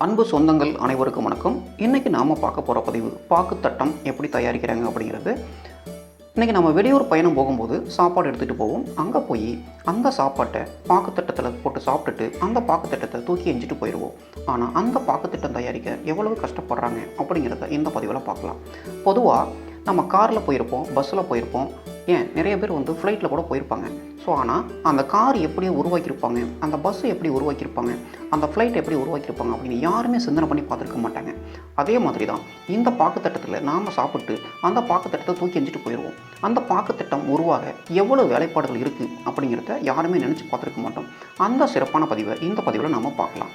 அன்பு சொந்தங்கள் அனைவருக்கும் வணக்கம். இன்றைக்கி நாம் பார்க்க போகிற பதிவு பாக்குத்தட்டம் எப்படி தயாரிக்கிறாங்க அப்படிங்கிறது. இன்றைக்கி நம்ம வெளியூர் பயணம் போகும்போது சாப்பாடு எடுத்துகிட்டு போவோம். அங்கே போய் அந்த சாப்பாட்டை பாக்குத்தட்டத்தில் போட்டு சாப்பிட்டுட்டு அந்த பாக்குத்தட்டத்தை தூக்கி எஞ்சிட்டு போயிடுவோம். ஆனால் அந்த பாக்குத்தட்டம் தயாரிக்க எவ்வளவு கஷ்டப்படுறாங்க அப்படிங்கிறத இந்த பதிவில் பார்க்கலாம். பொதுவாக நம்ம காரில் போயிருப்போம், பஸ்ஸில் போயிருப்போம், ஏன் நிறைய பேர் ஃப்ளைட்டில் கூட போயிருப்பாங்க. ஸோ ஆனால் அந்த கார் எப்படி உருவாக்கியிருப்பாங்க, அந்த பஸ்ஸை எப்படி உருவாக்கியிருப்பாங்க, அந்த ஃப்ளைட் எப்படி உருவாக்கியிருப்பாங்க அப்படின்னு யாருமே சிந்தனை பண்ணி பார்த்துருக்க மாட்டாங்க. அதே மாதிரி தான் இந்த பாக்குத்தட்டத்தில் நாம் சாப்பிட்டு அந்த பாக்குத்தட்டத்தை தூக்கி எஞ்சிட்டு போயிடுவோம். அந்த பாக்குத்தட்டம் உருவாக எவ்வளோ வேலைப்பாடுகள் இருக்குது அப்படிங்கிறத யாருமே நினச்சி பார்த்துருக்க மாட்டோம். அந்த சிறப்பான பதிவை இந்த பதிவில் நாம் பார்க்கலாம்.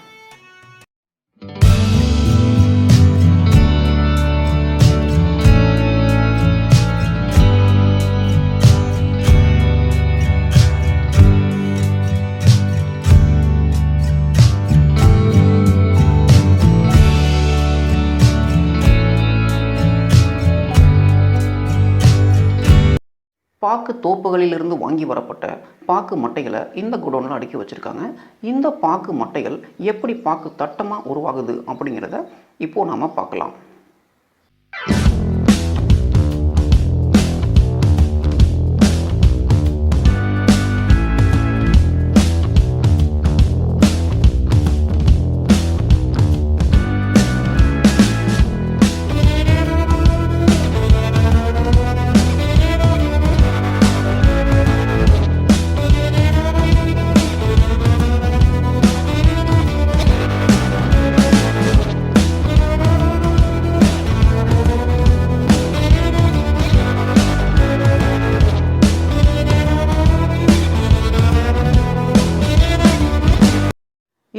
பாக்கு தோப்புகளிலிருந்து வாங்கி வரப்பட்ட பாக்கு மட்டைகளை இந்த குடோனில் அடுக்கி வச்சுருக்காங்க. இந்த பாக்கு மட்டைகள் எப்படி பாக்கு தட்டமாக உருவாகுது அப்படிங்கிறத இப்போது நாம் பார்க்கலாம்.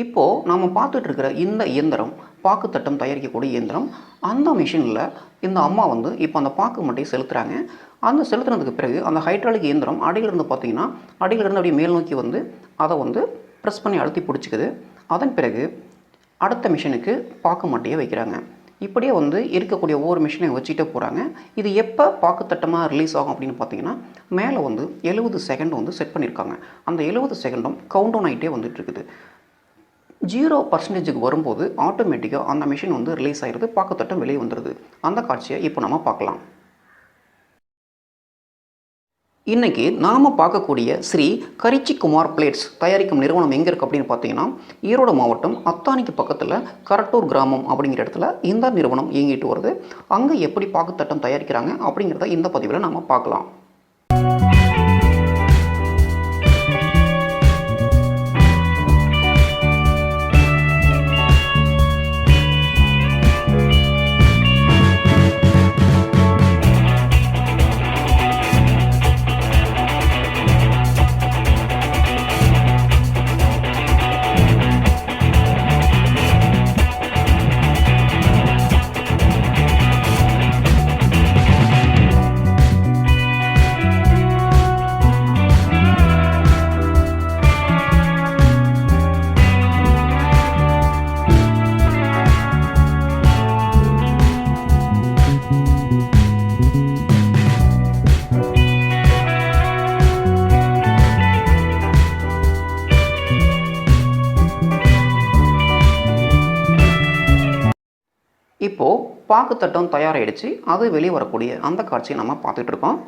இப்போது நாம் பார்த்துட்டு இருக்கிற இந்த இயந்திரம் பாக்குத்தட்டம் தயாரிக்கக்கூடிய இயந்திரம். அந்த மிஷினில் இந்த அம்மா இப்போ அந்த பாக்கு மட்டையை செலுத்துகிறாங்க. அந்த செலுத்துனதுக்கு பிறகு அந்த ஹைட்ராலிக் இயந்திரம் அடியிலிருந்து பார்த்தீங்கன்னா அடியிலிருந்து அப்படியே மேல் நோக்கி அதை ப்ரெஸ் பண்ணி அழுத்தி பிடிச்சிக்குது. அதன் பிறகு அடுத்த மிஷினுக்கு பாக்கு மட்டையை வைக்கிறாங்க. இப்படியே இருக்கக்கூடிய ஒவ்வொரு மிஷினை வச்சுக்கிட்டே போகிறாங்க. இது எப்போ பாக்குத்தட்டமாக ரிலீஸ் ஆகும் அப்படின்னு பார்த்தீங்கன்னா மேலே 70 செகண்ட் செட் பண்ணியிருக்காங்க. அந்த 70 செகண்டும் கவுண்ட் டவுன் ஆகிட்டே வந்துட்டுருக்குது. 0% வரும்போது ஆட்டோமேட்டிக்காக அந்த மிஷின் ரிலீஸ் ஆகிடுது, பாக்குத்தட்டம் வெளியே வந்துடுது. அந்த காட்சியை இப்போ நம்ம பார்க்கலாம். இன்றைக்கி நாம் பார்க்கக்கூடிய ஸ்ரீ கரிச்சிக்குமார் பிளேட்ஸ் தயாரிக்கும் நிறுவனம் எங்கே இருக்குது அப்படின்னு பார்த்தீங்கன்னா ஈரோடு மாவட்டம் அத்தானிக்கு பக்கத்தில் கரட்டூர் கிராமம் அப்படிங்கிற இடத்துல இந்த நிறுவனம் இயங்கிட்டு வருது. அங்கே எப்படி பாக்குத்தட்டம் தயாரிக்கிறாங்க அப்படிங்கிறத இந்த பதிவில் நாம் பார்க்கலாம். இப்போது பாக்குத்தட்டம் தயாராகிடுச்சு. அது வெளியே வரக்கூடிய அந்த காட்சியை நம்ம பார்த்துட்டு இருக்கோம்.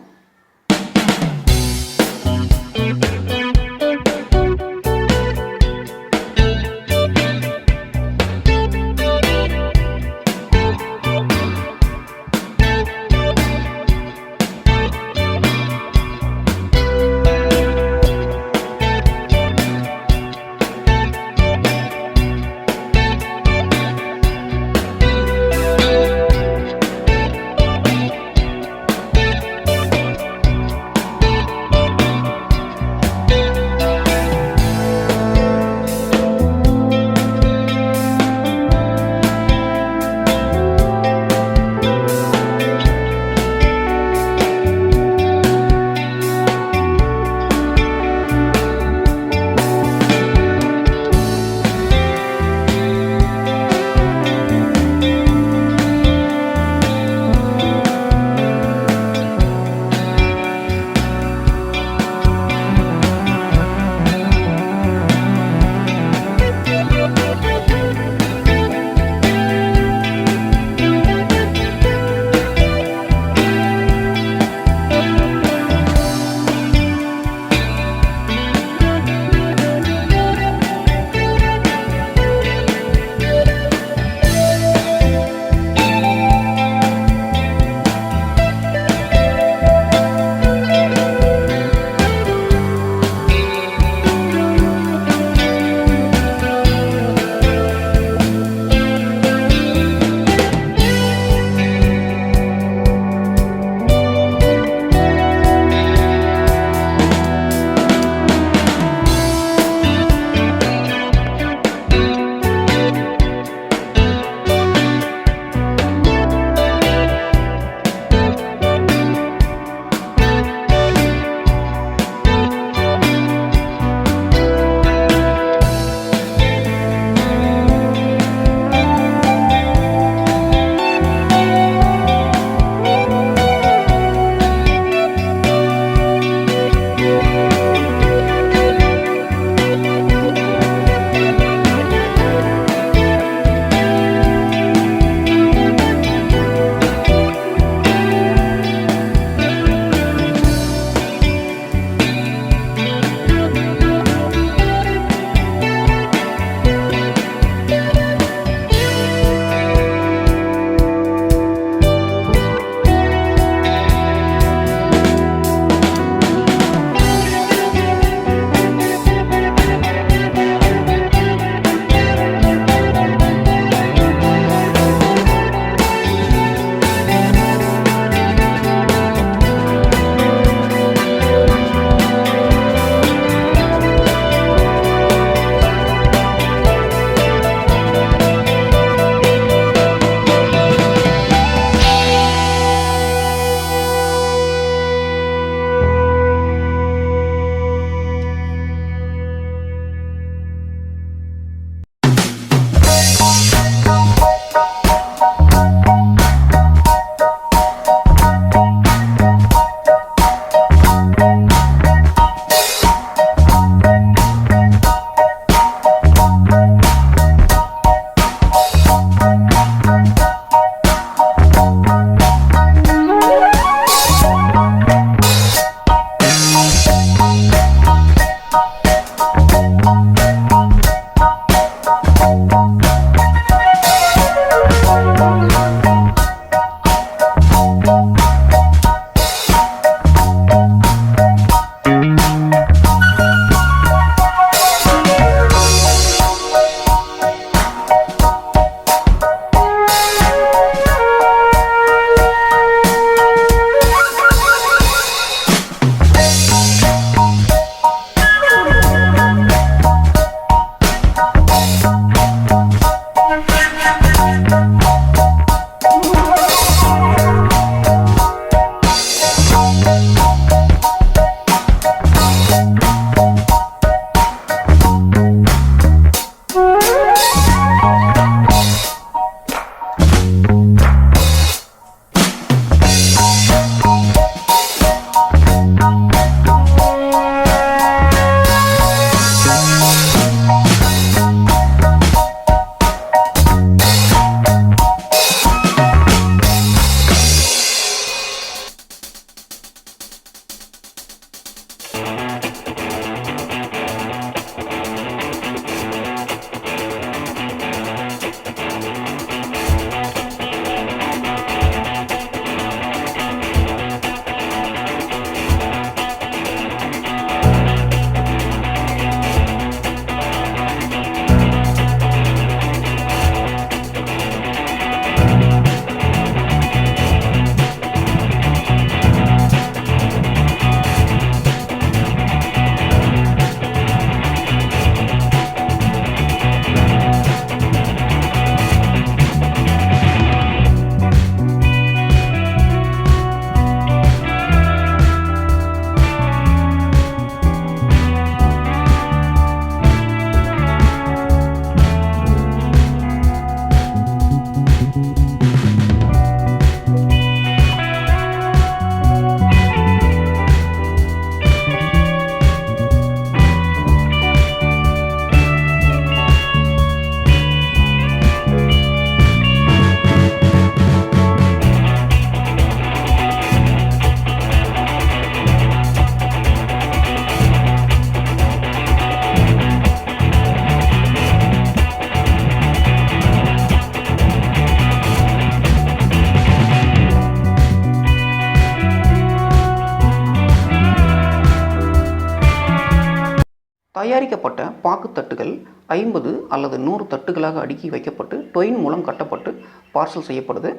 தயாரிக்கப்பட்ட பாக்குத்தட்டுகள் 50 அல்லது 100 தட்டுகளாக அடுக்கி வைக்கப்பட்டு டொயின் மூலம் கட்டப்பட்டு பார்சல் செய்யப்படுது.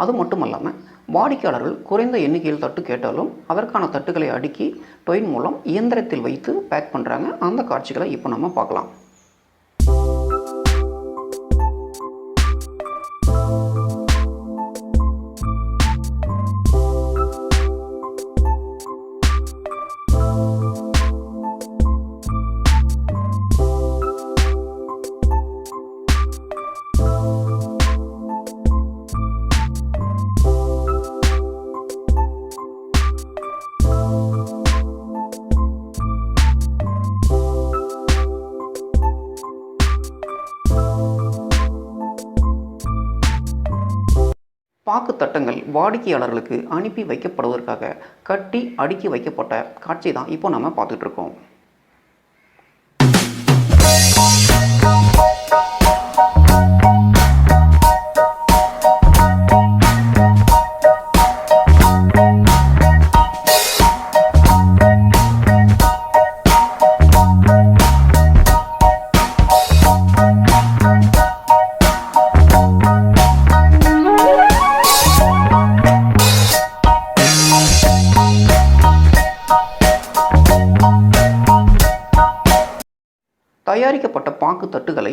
அது மட்டும் இல்லாமல் வாடிக்கையாளர்கள் குறைந்த எண்ணிக்கையில் தட்டு கேட்டாலும் அதற்கான தட்டுகளை அடுக்கி டொயின் மூலம் இயந்திரத்தில் வைத்து பேக் பண்ணுறாங்க. அந்த காட்சிகளை இப்போ நம்ம பார்க்கலாம். பாக்கு தட்டங்கள் வாடிக்கையாளர்களுக்கு அனுப்பி வைக்கப்படுவதற்காக கட்டி அடுக்கி வைக்கப்பட்ட காட்சி தான் இப்போ நம்ம பார்த்துட்டு இருக்கோம். தயாரிக்கப்பட்ட பாக்கு தட்டுகளை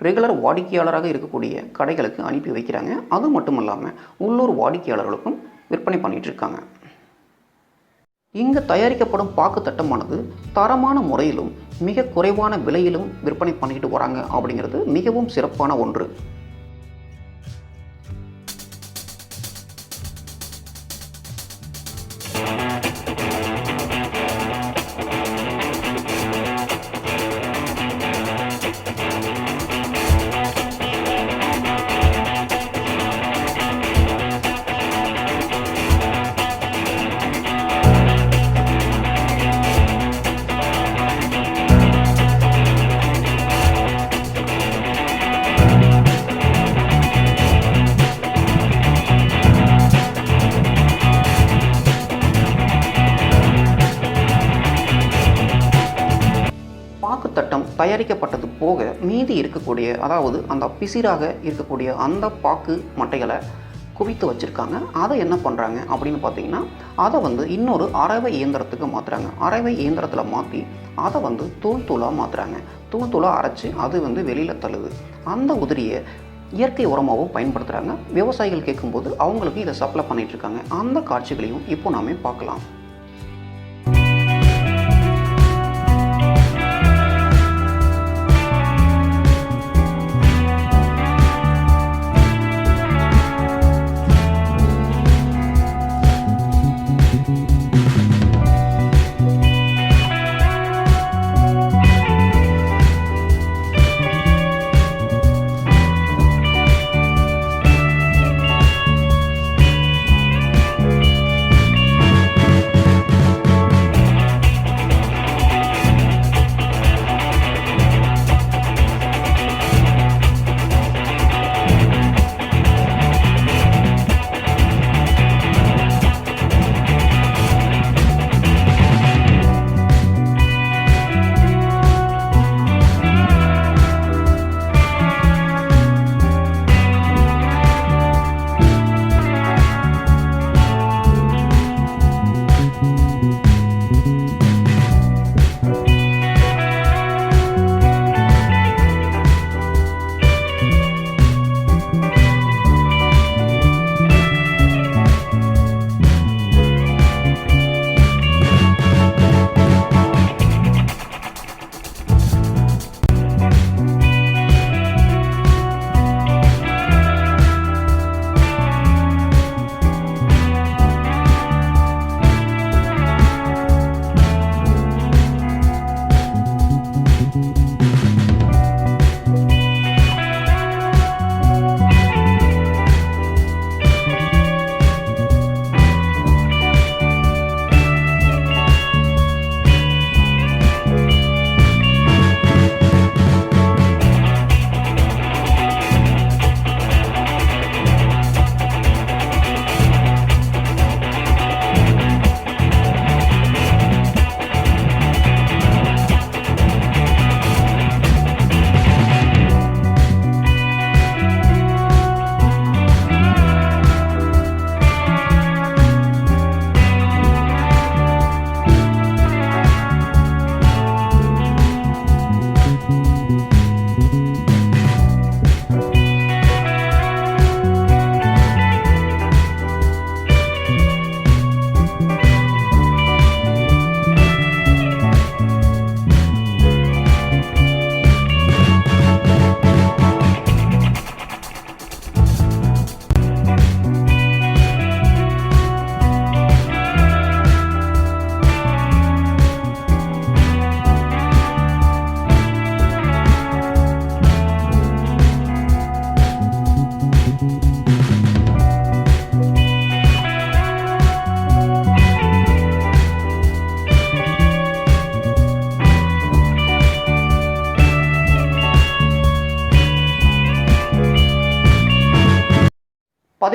ரெகுலர் வாடிக்கையாளராக இருக்கக்கூடிய கடைகளுக்கு அனுப்பி வைக்கிறாங்க. அது மட்டும் இல்லாமல் உள்ளூர் வாடிக்கையாளர்களுக்கும் விற்பனை பண்ணிட்டு இருக்காங்க. இங்கு தயாரிக்கப்படும் பாக்கு தட்டமானது தரமான முறையிலும் மிக குறைவான விலையிலும் விற்பனை பண்ணிட்டு வராங்க அப்படிங்கிறது மிகவும் சிறப்பான ஒன்று. பாக்குத்தட்டம் தயாரிக்கப்பட்டது போக மீதி இருக்கக்கூடிய, அதாவது அந்த பிசிறாக இருக்கக்கூடிய அந்த பாக்கு மட்டைகளை குவித்து வச்சுருக்காங்க. அதை என்ன பண்ணுறாங்க அப்படின்னு பார்த்தீங்கன்னா, அதை இன்னொரு அரைவை இயந்திரத்துக்கு மாற்றுறாங்க. அரைவை இயந்திரத்தில் மாற்றி அதை தூள் தூளாக மாற்றுறாங்க. தூள் தூளாக அரைச்சி அது வெளியில் தள்ளுது. அந்த உதிரியை இயற்கை உரமாகவும் பயன்படுத்துகிறாங்க. விவசாயிகள் கேட்கும்போது அவங்களுக்கு இதை சப்ளை பண்ணிகிட்ருக்காங்க. அந்த காட்சிகளையும் இப்போ நாமே பார்க்கலாம்.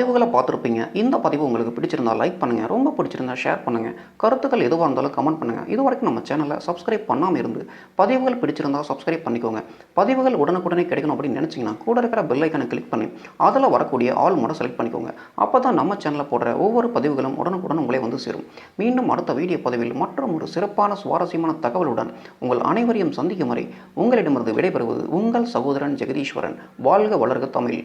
பதிவுகளை பார்த்துருப்பீங்க. இந்த பதிவு உங்களுக்கு பிடிச்சிருந்தா லைக் பண்ணுங்கள், ரொம்ப பிடிச்சிருந்தா ஷேர் பண்ணுங்கள், கருத்துக்கள் எதுவாக இருந்தாலும் கமெண்ட் பண்ணுங்கள். இது வரைக்கும் நம்ம சேனலை சப்ஸ்கிரைப் பண்ணாமல் இருந்து பதிவுகள் பிடிச்சிருந்தா சப்ஸ்கிரைப் பண்ணிக்கோங்க. பதிவுகள் உடனுக்குடனே கிடைக்கணும் அப்படின்னு நினச்சிங்கன்னா கூட இருக்கிற பெல் ஐக்கனை கிளிக் பண்ணி அதில் வரக்கூடிய ஆல் மோட செலக்ட் பண்ணிக்கோங்க. அப்போ தான் நம்ம சேனலில் போடுற ஒவ்வொரு பதிவுகளும் உடனுக்குடன் உங்களே வந்து சேரும். மீண்டும் அடுத்த வீடியோ பதிவில் மற்றும் ஒரு சிறப்பான சுவாரஸ்யமான தகவலுடன் உங்கள் அனைவரையும் சந்திக்கும் வரை உங்களிடமிருந்து விடைபெறுவது உங்கள் சகோதரன் ஜெகதீஸ்வரன். வாழ்க வளர்க தமிழ்.